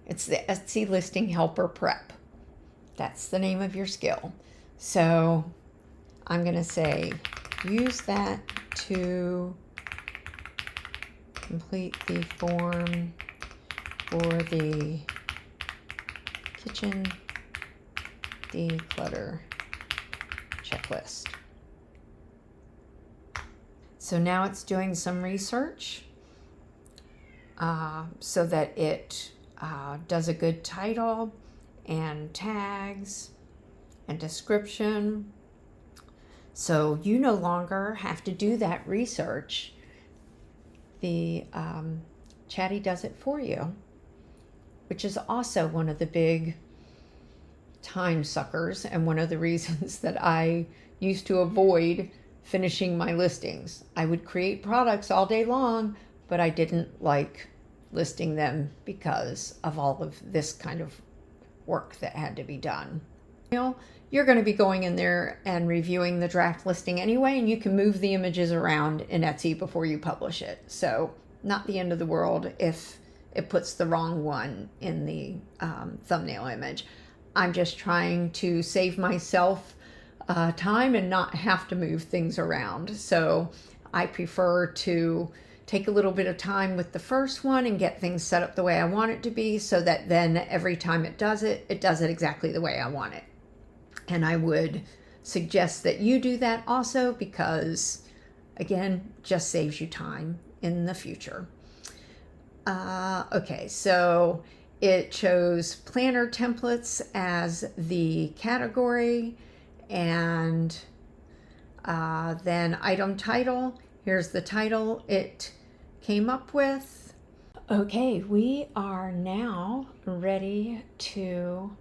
It's the Etsy Listing Helper Prep. That's the name of your skill. So I'm going to say, use that to complete the form for the kitchen declutter checklist. So now it's doing some research so that it does a good title and tags and description. So you no longer have to do that research. The Chatty does it for you, which is also one of the big time suckers and one of the reasons that I used to avoid finishing my listings. I would create products all day long, but I didn't like listing them because of all of this kind of work that had to be done. You're going to be going in there and reviewing the draft listing anyway, and you can move the images around in Etsy before you publish it. So not the end of the world if it puts the wrong one in the thumbnail image. I'm just trying to save myself time and not have to move things around. So I prefer to take a little bit of time with the first one and get things set up the way I want it to be, so that then every time it does it exactly the way I want it. And I would suggest that you do that also, because again, just saves you time in the future. Okay, so it chose planner templates as the category, and then item title. Here's the title it came up with. Okay, we are now ready to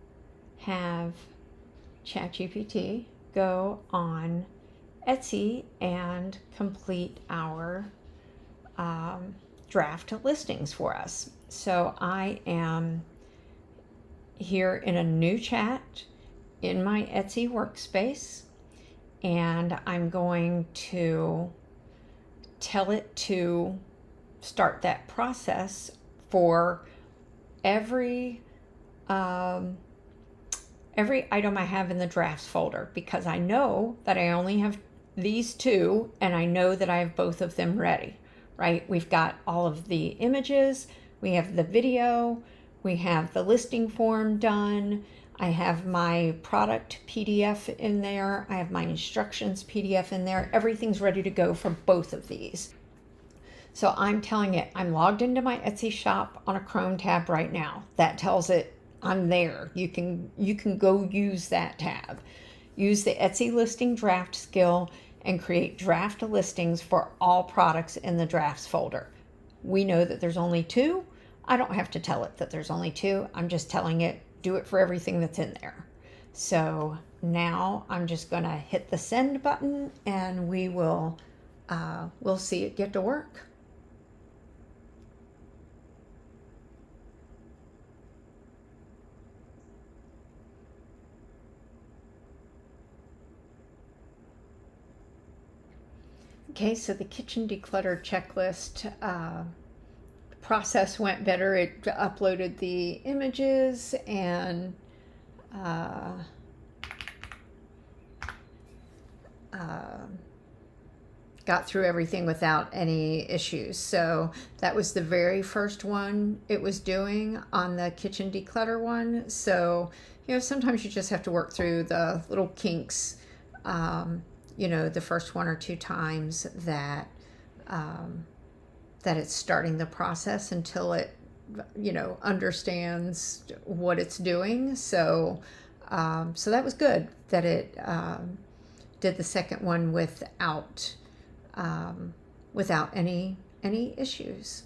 have ChatGPT go on Etsy and complete our draft listings for us. So I am here in a new chat in my Etsy workspace, and I'm going to tell it to start that process for every item I have in the drafts folder, because I know that I only have these two, and I know that I have both of them ready, right? We've got all of the images, we have the video, we have the listing form done, I have my product PDF in there, I have my instructions PDF in there, everything's ready to go for both of these. So I'm telling it, I'm logged into my Etsy shop on a Chrome tab right now. That tells it I'm there. You can go use that tab. Use the Etsy listing draft skill and create draft listings for all products in the drafts folder. We know that there's only two. I don't have to tell it that there's only two. I'm just telling it, do it for everything that's in there. So now I'm just going to hit the send button, and we'll see it get to work. Okay, so the kitchen declutter checklist process went better. It uploaded the images and got through everything without any issues. So that was the very first one it was doing on the kitchen declutter one. So, sometimes you just have to work through the little kinks, the first one or two times that it's starting the process until it, understands what it's doing. So that was good that it did the second one without any issues.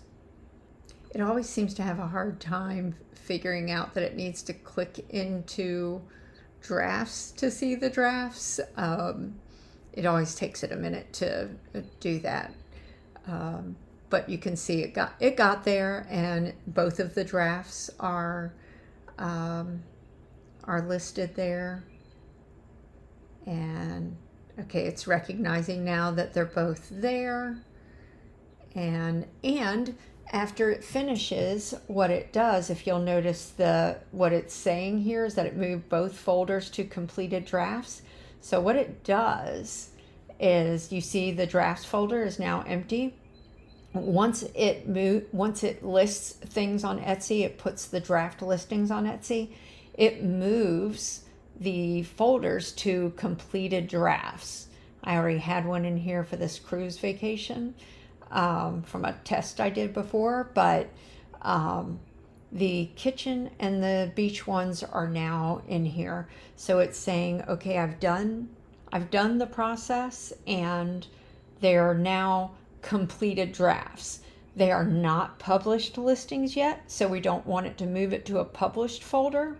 It always seems to have a hard time figuring out that it needs to click into drafts to see the drafts. It always takes it a minute to do that. But you can see it got there, and both of the drafts are listed there. And okay, it's recognizing now that they're both there, And after it finishes, what it does, if you'll notice what it's saying here is that it moved both folders to completed drafts. So what it does is, you see the drafts folder is now empty. Once it lists things on Etsy, it puts the draft listings on Etsy, it moves the folders to completed drafts. I already had one in here for this cruise vacation from a test I did before, but the kitchen and the beach ones are now in here. So it's saying, okay, I've done the process, and they are now completed drafts. They are not published listings yet, so we don't want it to move it to a published folder,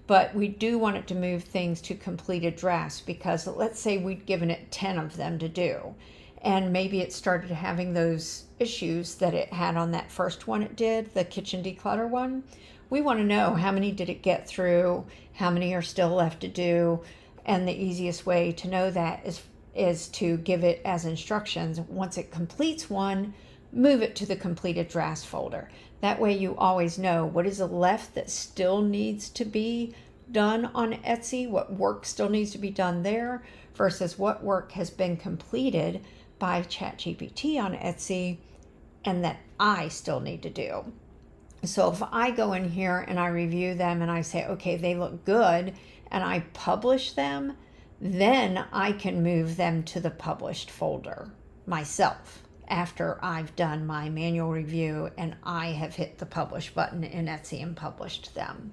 but we do want it to move things to completed drafts, because let's say we'd given it 10 of them to do, and maybe it started having those issues that it had on that first one it did, the kitchen declutter one. We want to know how many did it get through, how many are still left to do, and the easiest way to know that is to give it as instructions. Once it completes one, move it to the completed drafts folder. That way you always know what is left that still needs to be done on Etsy, what work still needs to be done there, versus what work has been completed by ChatGPT on Etsy and that I still need to do. So if I go in here and I review them and I say, okay, they look good, and I publish them, then I can move them to the published folder myself after I've done my manual review and I have hit the publish button in Etsy and published them.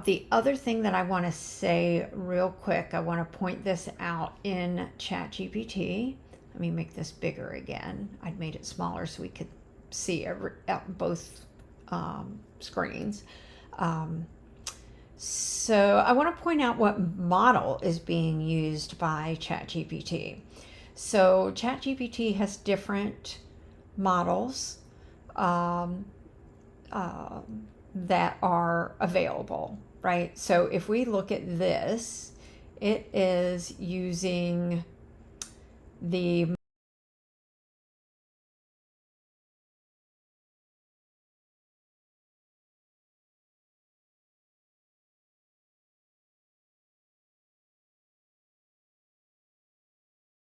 The other thing that I want to say real quick, I want to point this out in ChatGPT. Let me make this bigger again. I'd made it smaller so we could see both screens. So I want to point out what model is being used by ChatGPT. So ChatGPT has different models that are available, right? So if we look at this, it is using the